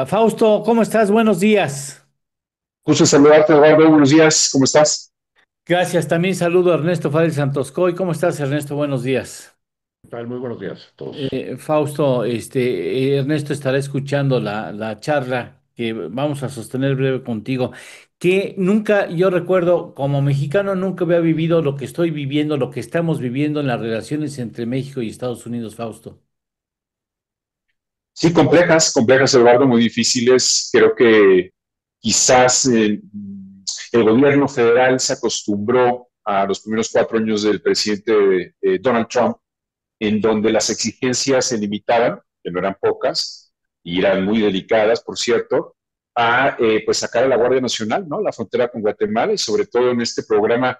Fausto, ¿cómo estás? Buenos días. Gusto saludarte, Eduardo. Buenos días. ¿Cómo estás? Gracias. También saludo a Ernesto Fadel Santoscoy. ¿Cómo estás, Ernesto? Buenos días. ¿Qué tal? Muy buenos días a todos. Fausto, Ernesto estará escuchando la charla que vamos a sostener breve contigo, que nunca, yo recuerdo, como mexicano, nunca había vivido lo que estoy viviendo, lo que estamos viviendo en las relaciones entre México y Estados Unidos, Fausto. Sí, complejas, Eduardo, muy difíciles. Creo que quizás el gobierno federal se acostumbró a los primeros 4 años del presidente Donald Trump, en donde las exigencias se limitaban, que no eran pocas, y eran muy delicadas, por cierto, a pues sacar a la Guardia Nacional, ¿no? La frontera con Guatemala y sobre todo en este programa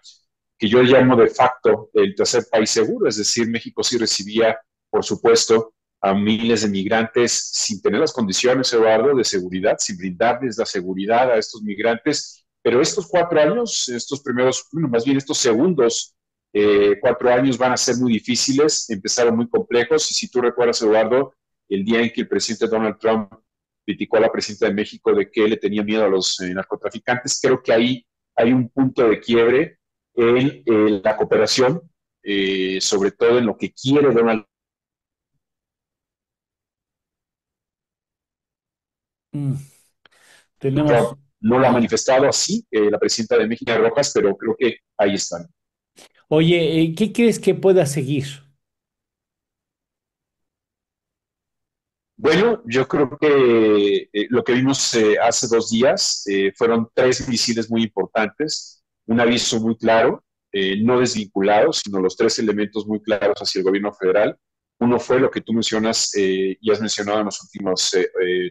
que yo llamo de facto el tercer país seguro, es decir, México sí recibía, por supuesto, a miles de migrantes sin tener las condiciones, Eduardo, de seguridad, sin brindarles la seguridad a estos migrantes. Pero estos 4 años, estos primeros, bueno, más bien estos segundos 4 años van a ser muy difíciles, empezaron muy complejos. Y si tú recuerdas, Eduardo, el día en que el presidente Donald Trump criticó a la presidenta de México de que le tenía miedo a los narcotraficantes, creo que ahí hay un punto de quiebre en la cooperación, sobre todo en lo que quiere Donald Mm, tenemos. Trump. No lo ha Ah. manifestado así la presidenta de México, Rojas, pero creo que ahí están. Oye, ¿qué crees que pueda seguir? Bueno, yo creo que lo que vimos hace 2 días fueron 3 misiles muy importantes, un aviso muy claro, no desvinculado, sino los 3 elementos muy claros hacia el gobierno federal. Uno fue lo que tú mencionas y has mencionado en los últimos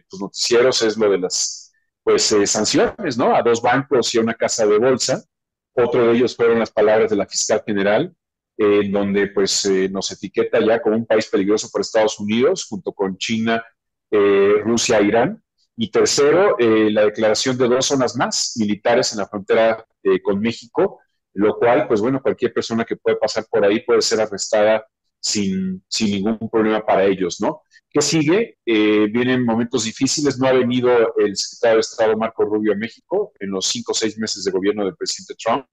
tus noticieros, es lo de las pues, sanciones, ¿no? A 2 bancos y a una casa de bolsa. Otro de ellos fueron las palabras de la fiscal general, donde pues nos etiqueta ya como un país peligroso para Estados Unidos, junto con China, Rusia e Irán. Y tercero, la declaración de 2 zonas más militares en la frontera con México, lo cual, pues bueno, cualquier persona que puede pasar por ahí puede ser arrestada sin ningún problema para ellos, ¿no? ¿Qué sigue? Vienen momentos difíciles. No ha venido el secretario de Estado Marco Rubio a México en los 5 o 6 meses de gobierno del presidente Trump.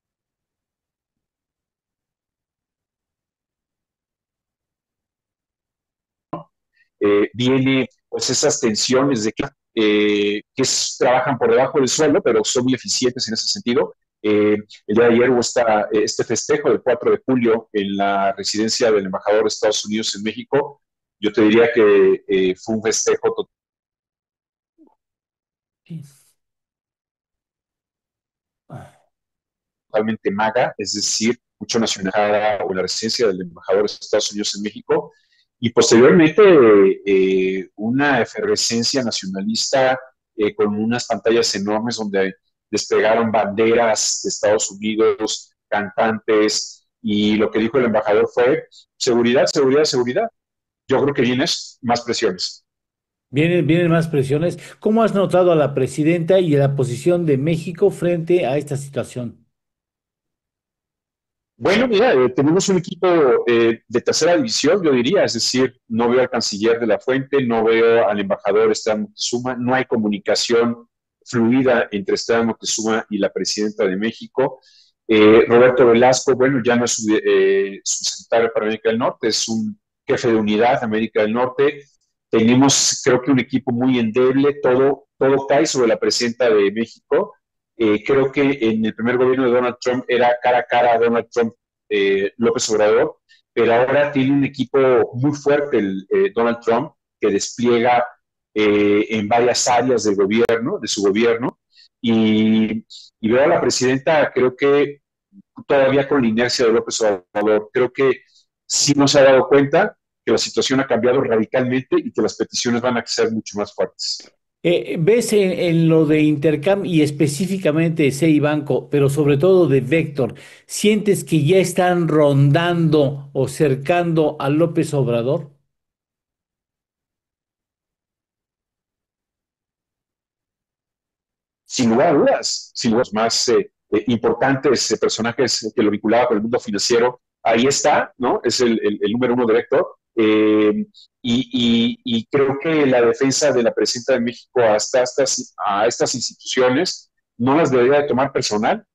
Viene pues esas tensiones de trabajan por debajo del suelo, pero son muy eficientes en ese sentido. El día de ayer hubo este festejo del 4 de julio en la residencia del embajador de Estados Unidos en México. Yo te diría que fue un festejo Sí. Ah. totalmente maga, es decir, mucho nacional o en la residencia del embajador de Estados Unidos en México, y posteriormente una efervescencia nacionalista con unas pantallas enormes donde desplegaron banderas de Estados Unidos, cantantes, y lo que dijo el embajador fue seguridad, seguridad, seguridad. Yo creo que vienes más presiones. Vienen más presiones. ¿Cómo has notado a la presidenta y a la posición de México frente a esta situación? Bueno, mira, tenemos un equipo de tercera división, yo diría, es decir, no veo al canciller de la Fuente, no veo al embajador Esteban Moctezuma, no hay comunicación fluida entre Esteban Moctezuma y la presidenta de México. Roberto Velasco, bueno, ya no es subsecretario para América del Norte, es un jefe de unidad de América del Norte. Tenemos, creo que, un equipo muy endeble, todo cae sobre la presidenta de México. Creo que en el primer gobierno de Donald Trump era cara a cara a Donald Trump, López Obrador, pero ahora tiene un equipo muy fuerte, Donald Trump, que despliega en varias áreas del gobierno, de su gobierno, y, y veo a la presidenta, creo que todavía con la inercia de López Obrador, creo que sí no se ha dado cuenta que la situación ha cambiado radicalmente y que las peticiones van a ser mucho más fuertes. ¿Ves en lo de intercambio y específicamente de CI Banco, pero sobre todo de Vector, sientes que ya están rondando o cercando a López Obrador? Sin lugar a dudas, sin los más importantes personajes que lo vinculaba con el mundo financiero, ahí está, ¿no? Es el número uno director. Eh, y creo que la defensa de la presidenta de México a estas instituciones no las debería de tomar personal.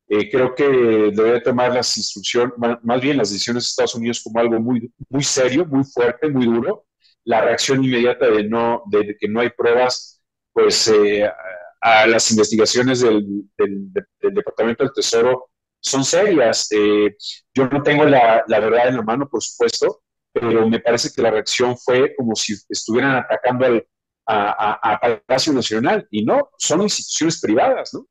Creo que debería tomar las instrucciones, más bien las decisiones de Estados Unidos como algo muy serio, muy fuerte, muy duro. La reacción inmediata de que no hay pruebas, pues a las investigaciones del Departamento del Tesoro son serias. Yo no tengo la verdad en la mano, por supuesto, pero me parece que la reacción fue como si estuvieran atacando a Palacio Nacional y no, son instituciones privadas, ¿no?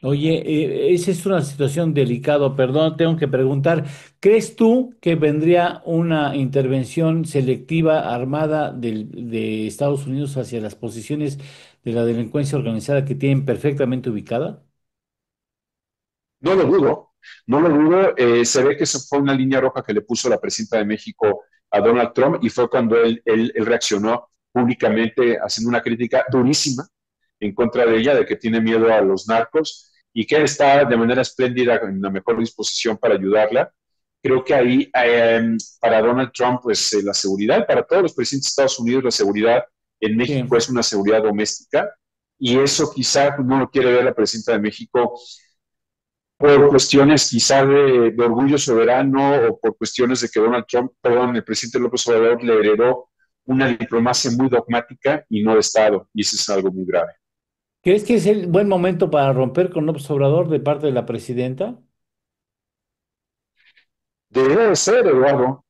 Oye, esa es una situación delicada, perdón, tengo que preguntar, ¿crees tú que vendría una intervención selectiva armada de Estados Unidos hacia las posiciones de la delincuencia organizada que tienen perfectamente ubicada? No lo dudo, no lo dudo. Se ve que eso fue una línea roja que le puso la presidenta de México a Donald Trump y fue cuando él reaccionó públicamente haciendo una crítica durísima en contra de ella, de que tiene miedo a los narcos y que él está de manera espléndida en la mejor disposición para ayudarla. Creo que ahí para Donald Trump, pues la seguridad, para todos los presidentes de Estados Unidos, la seguridad en México Sí. es una seguridad doméstica y eso quizá no lo quiere ver la presidenta de México por cuestiones quizá de orgullo soberano o por cuestiones de que Donald Trump, perdón, el presidente López Obrador le heredó una diplomacia muy dogmática y no de Estado, y eso es algo muy grave. ¿Crees que es el buen momento para romper con López Obrador de parte de la presidenta? Debería de ser, Eduardo.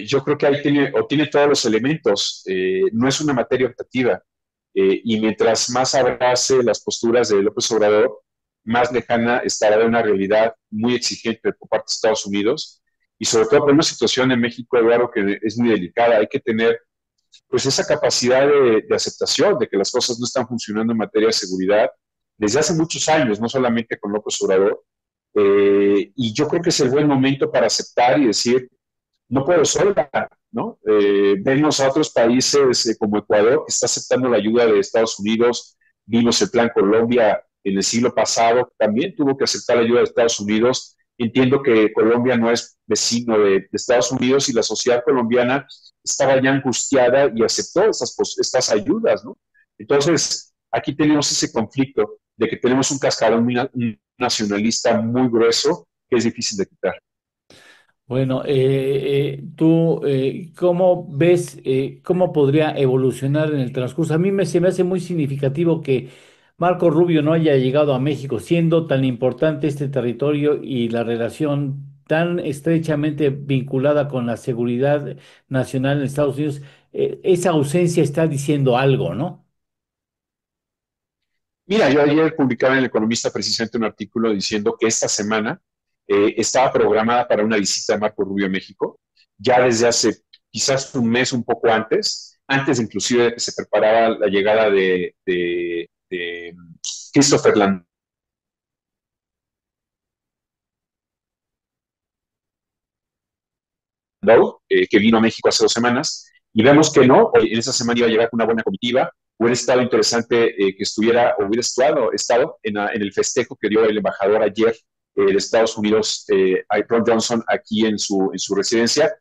Yo creo que ahí tiene todos los elementos. No es una materia optativa. Y mientras más abrace las posturas de López Obrador, más lejana estará de una realidad muy exigente por parte de Estados Unidos. Y sobre todo por una situación en México, Eduardo, que es muy delicada. Hay que tener pues esa capacidad de aceptación de que las cosas no están funcionando en materia de seguridad desde hace muchos años, no solamente con López Obrador. Y yo creo que es el buen momento para aceptar y decir, no puedo sola, ¿no? Vemos a otros países como Ecuador, que está aceptando la ayuda de Estados Unidos, vimos el Plan Colombia en el siglo pasado, también tuvo que aceptar la ayuda de Estados Unidos. Entiendo que Colombia no es vecino de Estados Unidos y la sociedad colombiana estaba ya angustiada y aceptó estas ayudas, ¿no? Entonces, aquí tenemos ese conflicto de que tenemos un cascarón un nacionalista muy grueso que es difícil de quitar. Bueno, tú, ¿cómo ves, cómo podría evolucionar en el transcurso? Se me hace muy significativo que Marco Rubio no haya llegado a México, siendo tan importante este territorio y la relación tan estrechamente vinculada con la seguridad nacional en Estados Unidos. Esa ausencia está diciendo algo, ¿no? Mira, yo ayer publicaba en El Economista precisamente un artículo diciendo que esta semana estaba programada para una visita de Marco Rubio a México, ya desde hace quizás un mes, un poco antes inclusive de que se preparaba la llegada de Christopher Landau, que vino a México hace 2 semanas, y vemos que no, en esa semana iba a llegar con una buena comitiva. Hubiera estado interesante que hubiera estado en el festejo que dio el embajador ayer de Estados Unidos, Ron Johnson, aquí en su residencia.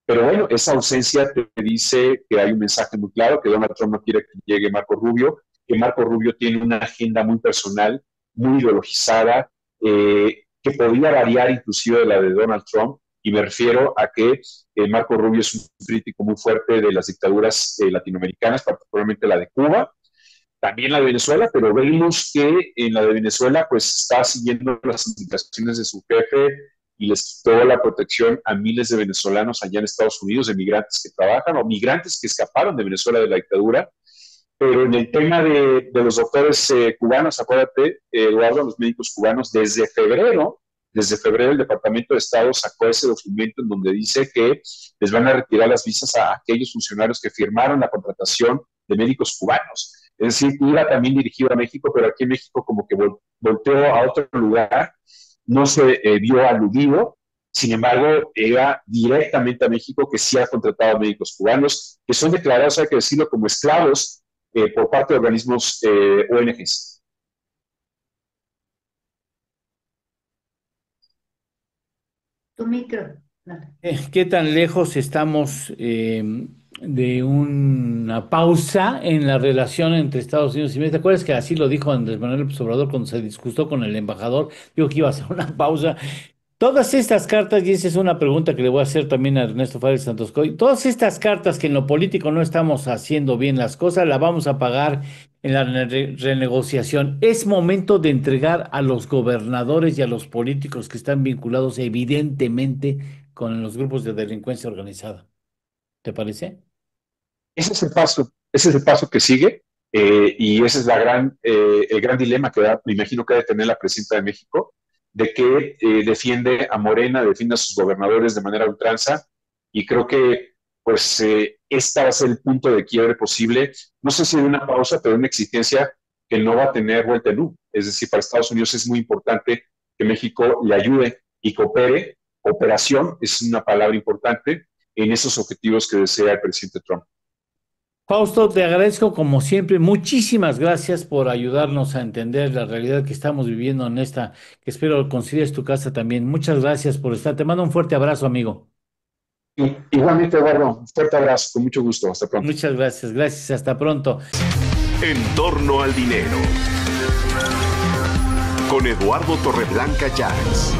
Pero bueno, esa ausencia te dice que hay un mensaje muy claro, que Donald Trump no quiere que llegue Marco Rubio, que Marco Rubio tiene una agenda muy personal, muy ideologizada, que podría variar inclusive de la de Donald Trump, y me refiero a que Marco Rubio es un crítico muy fuerte de las dictaduras latinoamericanas, particularmente la de Cuba, también la de Venezuela, pero vemos que en la de Venezuela pues está siguiendo las indicaciones de su jefe y les quitó la protección a miles de venezolanos allá en Estados Unidos, de migrantes que trabajan o migrantes que escaparon de Venezuela de la dictadura. Pero en el tema de los doctores cubanos, acuérdate, Eduardo, los médicos cubanos, desde febrero el Departamento de Estado sacó ese documento en donde dice que les van a retirar las visas a aquellos funcionarios que firmaron la contratación de médicos cubanos. Es decir, iba también dirigido a México, pero aquí en México como que volteó a otro lugar, no se vio aludido. Sin embargo, iba directamente a México, que sí ha contratado médicos cubanos, que son declarados, hay que decirlo, como esclavos por parte de organismos ONGs. Tu micro. ¿Qué tan lejos estamos de una pausa en la relación entre Estados Unidos y México? ¿Te acuerdas que así lo dijo Andrés Manuel López Obrador cuando se discutió con el embajador? Dijo que iba a hacer una pausa. Todas estas cartas, y esa es una pregunta que le voy a hacer también a Ernesto Fárez Santos Coy, todas estas cartas que en lo político no estamos haciendo bien las cosas, la vamos a pagar en la renegociación. Es momento de entregar a los gobernadores y a los políticos que están vinculados evidentemente con los grupos de delincuencia organizada. ¿Te parece? Ese es el paso que sigue, y ese es el gran dilema me imagino que debe tener la presidenta de México, de que defiende a Morena, defiende a sus gobernadores de manera ultranza, y creo que pues esta va a ser el punto de quiebre posible, no sé si de una pausa, pero de una existencia que no va a tener vuelta en U. Es decir, para Estados Unidos es muy importante que México le ayude y coopere. Cooperación es una palabra importante en esos objetivos que desea el presidente Trump. Fausto, te agradezco como siempre. Muchísimas gracias por ayudarnos a entender la realidad que estamos viviendo en esta, que espero consideres tu casa también. Muchas gracias por estar. Te mando un fuerte abrazo, amigo. Igualmente, Eduardo, un fuerte abrazo, con mucho gusto. Hasta pronto. Muchas gracias. Gracias. Hasta pronto. En torno al dinero. Con Eduardo Torreblanca Llanes.